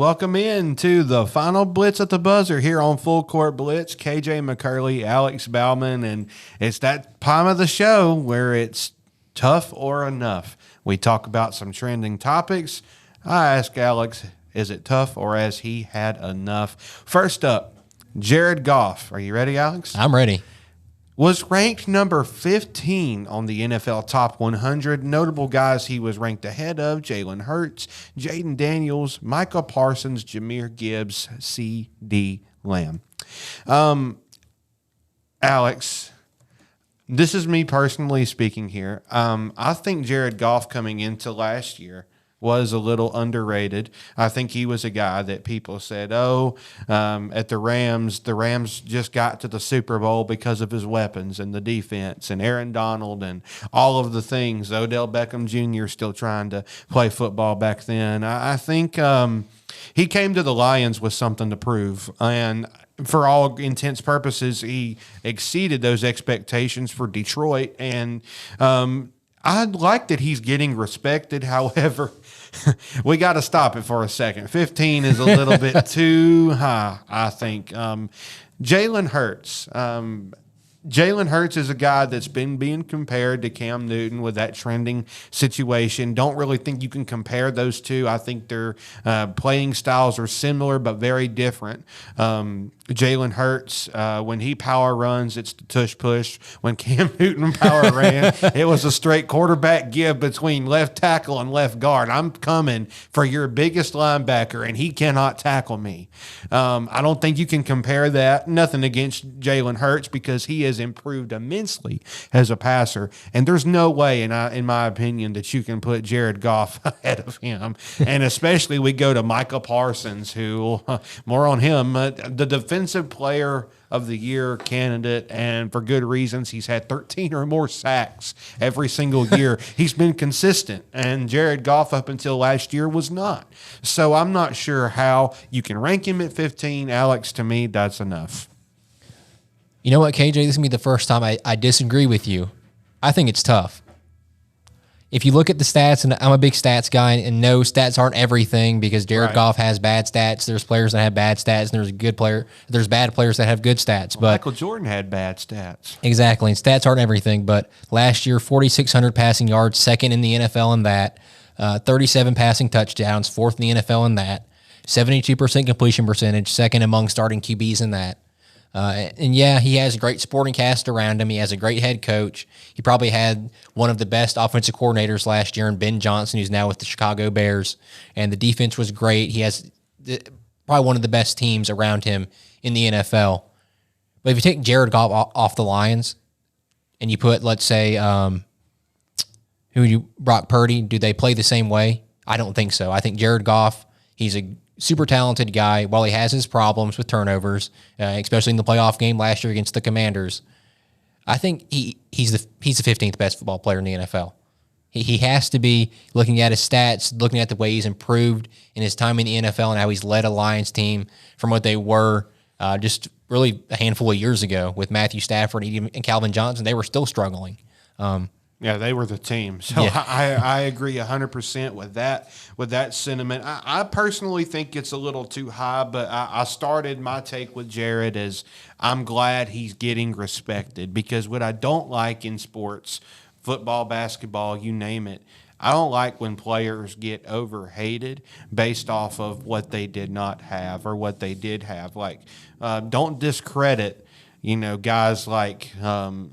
welcome in to the final Blitz at the buzzer here on Full Court Blitz. KJ McCurley, Alex Baumann, and it's that time of the show where it's tough or enough. We talk about some trending topics. I ask Alex, is it tough or has he had enough? First up, Jared Goff. Are you ready, Alex? I'm ready. Was ranked number 15 on the NFL Top 100. Notable guys he was ranked ahead of: Jalen Hurts, Jaden Daniels, Micah Parsons, Jahmyr Gibbs, C.D. Lamb. Alex, this is me personally speaking here. I think Jared Goff coming into last year was a little underrated. I think he was a guy that people said, at the Rams just got to the Super Bowl because of his weapons and the defense and Aaron Donald and all of the things. Odell Beckham Jr. still trying to play football back then. I think he came to the Lions with something to prove, and for all intents purposes, he exceeded those expectations for Detroit, and I like that he's getting respected. However, we got to stop it for a second. 15 is a little bit too high, I think. Jalen Hurts. Jalen Hurts is a guy that's been being compared to Cam Newton with that trending situation. Don't really think you can compare those two. I think their playing styles are similar but very different. Jalen Hurts, when he power runs, it's the tush push. When Cam Newton power ran, it was a straight quarterback give between left tackle and left guard. I'm coming for your biggest linebacker, and he cannot tackle me. I don't think you can compare that. Nothing against Jalen Hurts, because he has improved immensely as a passer, and there's no way, in my opinion, that you can put Jared Goff ahead of him. And especially we go to Micah Parsons, who, more on him, the Defensive Player of the Year candidate, and for good reasons. He's had 13 or more sacks every single year. He's been consistent, and Jared Goff up until last year was not. So I'm not sure how you can rank him at 15. Alex, to me, that's enough. You know what, KJ? This is going to be the first time I disagree with you. I think it's tough. If you look at the stats, and I'm a big stats guy, and no, stats aren't everything, because Jared Goff has bad stats. There's players that have bad stats, and there's bad players that have good stats. But Michael Jordan had bad stats. Exactly, and stats aren't everything. But last year, 4,600 passing yards, second in the NFL in that. 37 passing touchdowns, fourth in the NFL in that. 72% completion percentage, second among starting QBs in that. And yeah, he has a great supporting cast around him. He has a great head coach. He probably had one of the best offensive coordinators last year in Ben Johnson, who's now with the Chicago Bears. And the defense was great. He has probably one of the best teams around him in the NFL. But if you take Jared Goff off the Lions and you put, let's say, Brock Purdy, do they play the same way? I don't think so. I think Jared Goff, he's a super talented guy. While he has his problems with turnovers, especially in the playoff game last year against the Commanders, I think he's the 15th best football player in the NFL. He has to be, looking at his stats, looking at the way he's improved in his time in the NFL and how he's led a Lions team from what they were just really a handful of years ago with Matthew Stafford and Calvin Johnson. They were still struggling. Yeah, they were the team. So yeah. I agree 100% with that sentiment. I personally think it's a little too high, but I started my take with Jared as I'm glad he's getting respected, because what I don't like in sports, football, basketball, you name it, I don't like when players get overhated based off of what they did not have or what they did have. Like, don't discredit guys like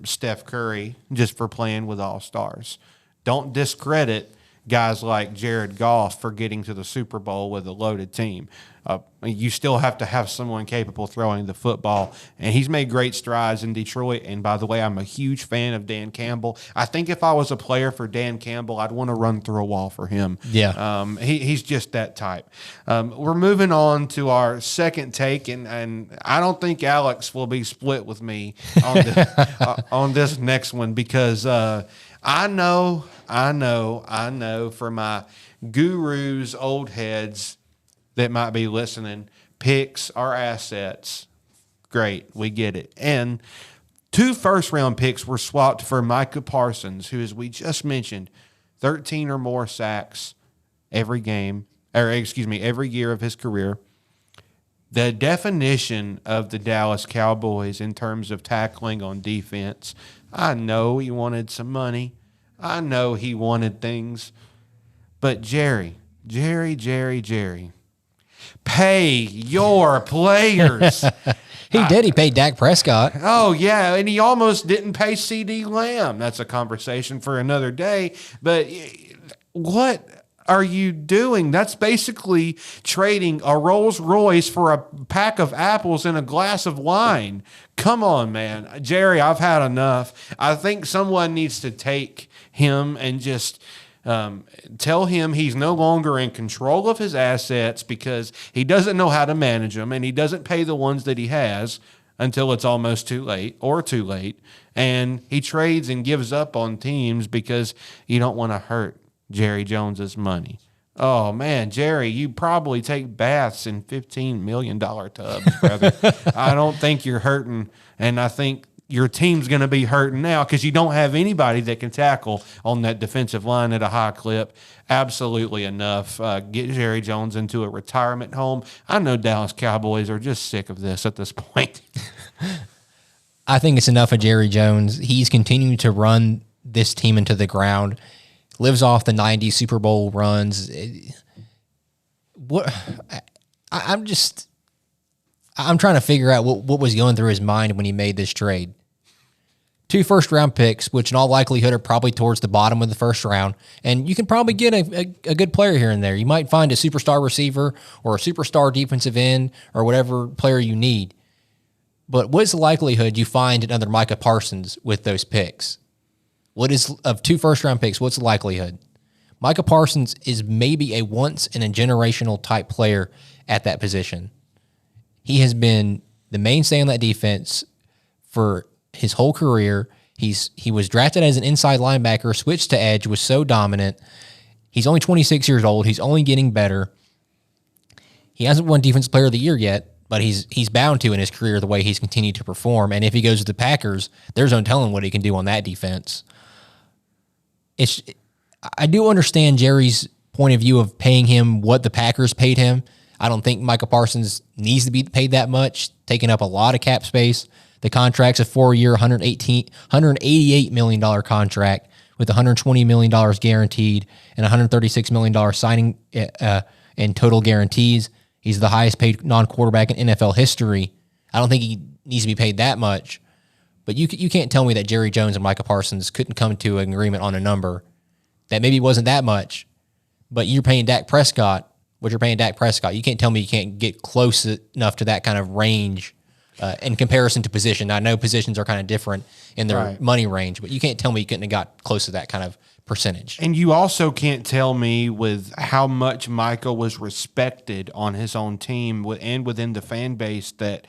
Steph Curry just for playing with all-stars. Don't discredit guys like Jared Goff for getting to the Super Bowl with a loaded team. You still have to have someone capable throwing the football, and he's made great strides in Detroit. And by the way, I'm a huge fan of Dan Campbell. I think if I was a player for Dan Campbell, I'd want to run through a wall for him. Yeah. He's just that type. We're moving on to our second take, and I don't think Alex will be split with me on this next one, because I know for my gurus, old heads that might be listening, picks are assets. Great, we get it. And 2 first-round picks were swapped for Micah Parsons, who, as we just mentioned, 13 or more sacks every game, every year of his career. The definition of the Dallas Cowboys in terms of tackling on defense, I know he wanted some money. I know he wanted things. But Jerry, pay your players. He did. He paid Dak Prescott. Oh, yeah, and he almost didn't pay CD Lamb. That's a conversation for another day. But what are you doing? That's basically trading a Rolls Royce for a pack of apples and a glass of wine. Come on, man. Jerry, I've had enough. I think someone needs to take him and just tell him he's no longer in control of his assets because he doesn't know how to manage them, and he doesn't pay the ones that he has until it's almost too late, and he trades and gives up on teams because you don't want to hurt Jerry Jones's money. Oh, man, Jerry, you probably take baths in $15 million tubs, brother. I don't think you're hurting, and I think your team's going to be hurting now because you don't have anybody that can tackle on that defensive line at a high clip. Absolutely enough. Get Jerry Jones into a retirement home. I know Dallas Cowboys are just sick of this at this point. I think it's enough of Jerry Jones. He's continuing to run this team into the ground. Lives off the 90s Super Bowl runs. I'm trying to figure out what was going through his mind when he made this trade. 2 first-round picks, which in all likelihood are probably towards the bottom of the first round, and you can probably get a good player here and there. You might find a superstar receiver or a superstar defensive end or whatever player you need. But what's the likelihood you find another Micah Parsons with those picks? What is of 2 first-round picks? What's the likelihood? Micah Parsons is maybe a once-in-a-generational type player at that position. He has been the mainstay on that defense for his whole career. He was drafted as an inside linebacker, switched to edge, was so dominant. He's only 26 years old. He's only getting better. He hasn't won Defensive Player of the Year yet, but he's bound to in his career the way he's continued to perform. And if he goes to the Packers, there's no telling what he can do on that defense. I do understand Jerry's point of view of paying him what the Packers paid him. I don't think Micah Parsons needs to be paid that much, taking up a lot of cap space. The contract's a 4-year, $188 million contract with $120 million guaranteed and $136 million signing in total guarantees. He's the highest paid non-quarterback in NFL history. I don't think he needs to be paid that much. But you can't tell me that Jerry Jones and Micah Parsons couldn't come to an agreement on a number that maybe wasn't that much, but you're paying Dak Prescott what you're paying Dak Prescott. You can't tell me you can't get close enough to that kind of range in comparison to position. Now, I know positions are kind of different in their money range, but you can't tell me you couldn't have got close to that kind of percentage. And you also can't tell me with how much Micah was respected on his own team and within the fan base that,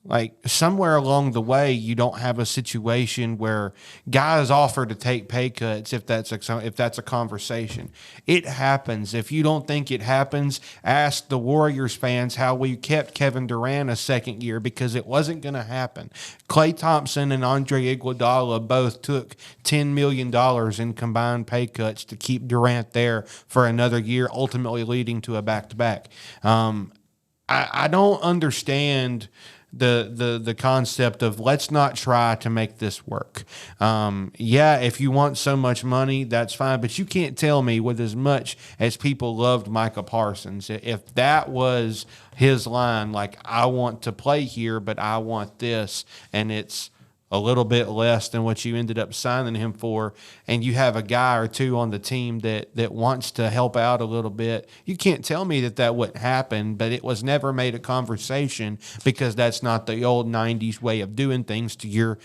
like, somewhere along the way, you don't have a situation where guys offer to take pay cuts if that's a conversation. It happens. If you don't think it happens, ask the Warriors fans how we kept Kevin Durant a second year, because it wasn't going to happen. Klay Thompson and Andre Iguodala both took $10 million in combined pay cuts to keep Durant there for another year, ultimately leading to a back-to-back. I don't understand the concept of let's not try to make this work. If you want so much money, that's fine, but you can't tell me with as much as people loved Micah Parsons, if that was his line, like, I want to play here, but I want this, and it's a little bit less than what you ended up signing him for, and you have a guy or two on the team that wants to help out a little bit. You can't tell me that wouldn't happen, but it was never made a conversation because that's not the old 90s way of doing things, to your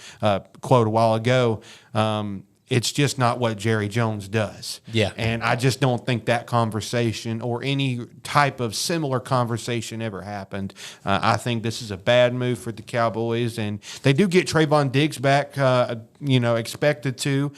quote a while ago. It's just not what Jerry Jones does. Yeah. And I just don't think that conversation or any type of similar conversation ever happened. I think this is a bad move for the Cowboys. And they do get Trayvon Diggs back, expected to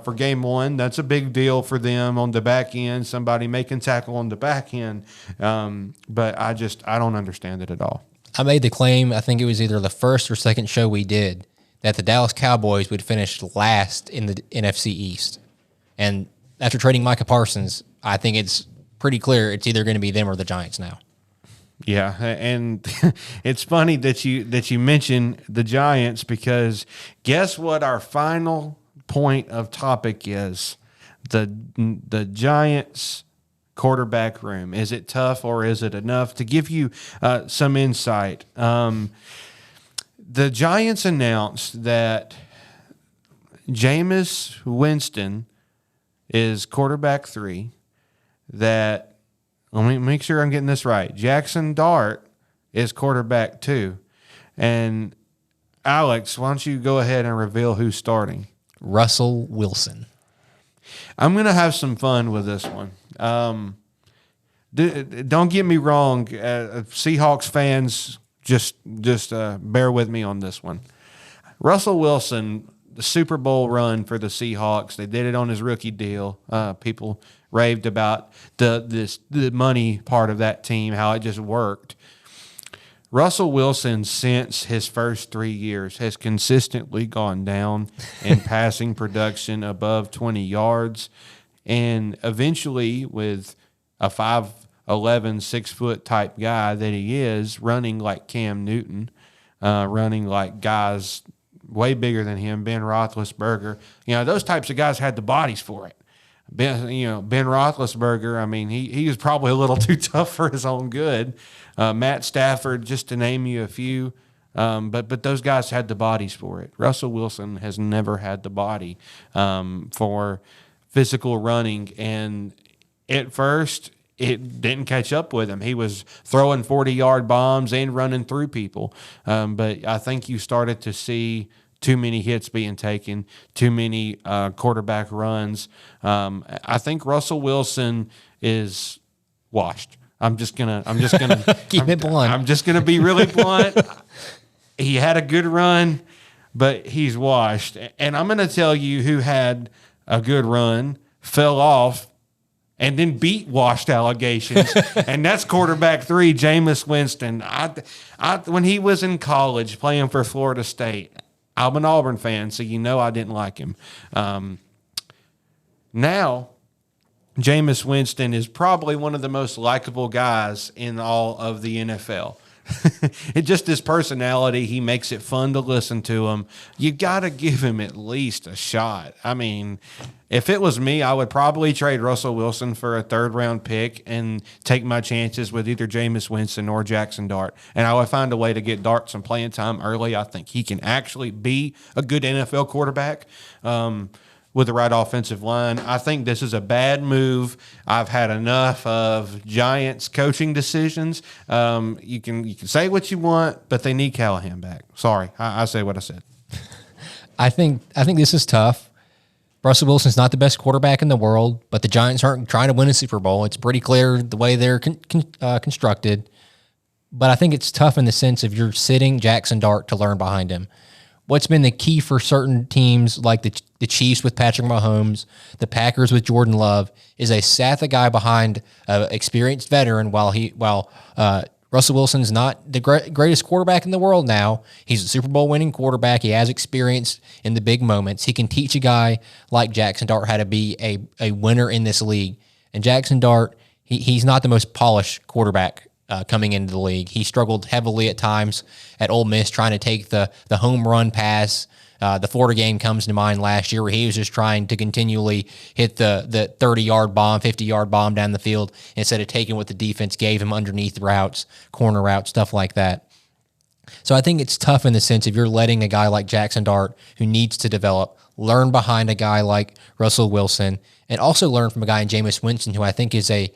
for game one. That's a big deal for them on the back end, somebody making tackle on the back end. But I don't understand it at all. I made the claim, I think it was either the first or second show we did, that the Dallas Cowboys would finish last in the NFC East. And after trading Micah Parsons, I think it's pretty clear it's either going to be them or the Giants now. Yeah, and it's funny that you mention the Giants, because guess what our final point of topic is? The Giants quarterback room. Is it tough or is it enough? To give you some insight, the Giants announced that Jameis Winston is quarterback 3, that, let me make sure I'm getting this right, Jackson Dart is quarterback 2. And Alex, why don't you go ahead and reveal who's starting? Russell Wilson. I'm going to have some fun with this one. Don't get me wrong, Seahawks fans, just bear with me on this one. Russell Wilson, the Super Bowl run for the Seahawks, they did it on his rookie deal. People raved about the money part of that team, how it just worked. Russell Wilson, since his first 3 years, has consistently gone down in passing production above 20 yards. And eventually, with a 5'11", 6-foot type guy that he is, running like Cam Newton, running like guys way bigger than him, Ben Roethlisberger, those types of guys had the bodies for it. Ben Roethlisberger, I mean, he was probably a little too tough for his own good. Matt Stafford, just to name you a few. But those guys had the bodies for it. Russell Wilson has never had the body for physical running. And at first, it didn't catch up with him. He was throwing 40-yard bombs and running through people. But I think you started to see too many hits being taken, too many quarterback runs. I think Russell Wilson is washed. I'm just gonna keep it blunt. I'm just gonna be really blunt. He had a good run, but he's washed. And I'm gonna tell you who had a good run, fell off, and then beat washed allegations, and that's quarterback 3, Jameis Winston. I when he was in college playing for Florida State, I'm an Auburn fan, so I didn't like him. Now, Jameis Winston is probably one of the most likable guys in all of the NFL. It's just his personality. He makes it fun to listen to him. You got to give him at least a shot. I mean, if it was me, I would probably trade Russell Wilson for a 3rd-round pick and take my chances with either Jameis Winston or Jackson Dart. And I would find a way to get Dart some playing time early. I think he can actually be a good NFL quarterback. With the right offensive line. I think this is a bad move. I've had enough of Giants coaching decisions. You can say what you want, but they need Callahan back. Sorry, I say what I said. I think this is tough. Russell Wilson's not the best quarterback in the world, but the Giants aren't trying to win a Super Bowl. It's pretty clear the way they're constructed. But I think it's tough in the sense of you're sitting Jackson Dart to learn behind him. What's been the key for certain teams like the Chiefs with Patrick Mahomes, the Packers with Jordan Love, is they sat the guy behind an experienced veteran while Russell Wilson's not the greatest quarterback in the world now. He's a Super Bowl winning quarterback. He has experience in the big moments. He can teach a guy like Jackson Dart how to be a winner in this league. And Jackson Dart, he's not the most polished quarterback coming into the league. He struggled heavily at times at Ole Miss trying to take the home run pass. The Florida game comes to mind last year where he was just trying to continually hit the 30-yard bomb, 50-yard bomb down the field instead of taking what the defense gave him underneath routes, corner routes, stuff like that. So I think it's tough in the sense of you're letting a guy like Jackson Dart, who needs to develop, learn behind a guy like Russell Wilson, and also learn from a guy in Jameis Winston, who I think is a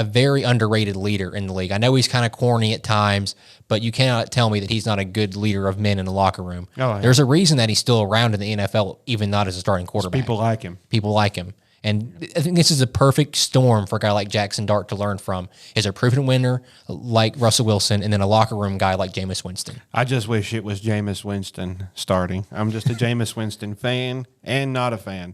very underrated leader in the league. I know he's kind of corny at times, but you cannot tell me that he's not a good leader of men in the locker room. Oh, yeah. There's a reason that he's still around in the NFL, even not as a starting quarterback. People like him. People like him. And I think this is a perfect storm for a guy like Jackson Dart to learn from. Is a proven winner like Russell Wilson, and then a locker room guy like Jameis Winston. I just wish it was Jameis Winston starting. I'm just a Jameis Winston fan and not a fan.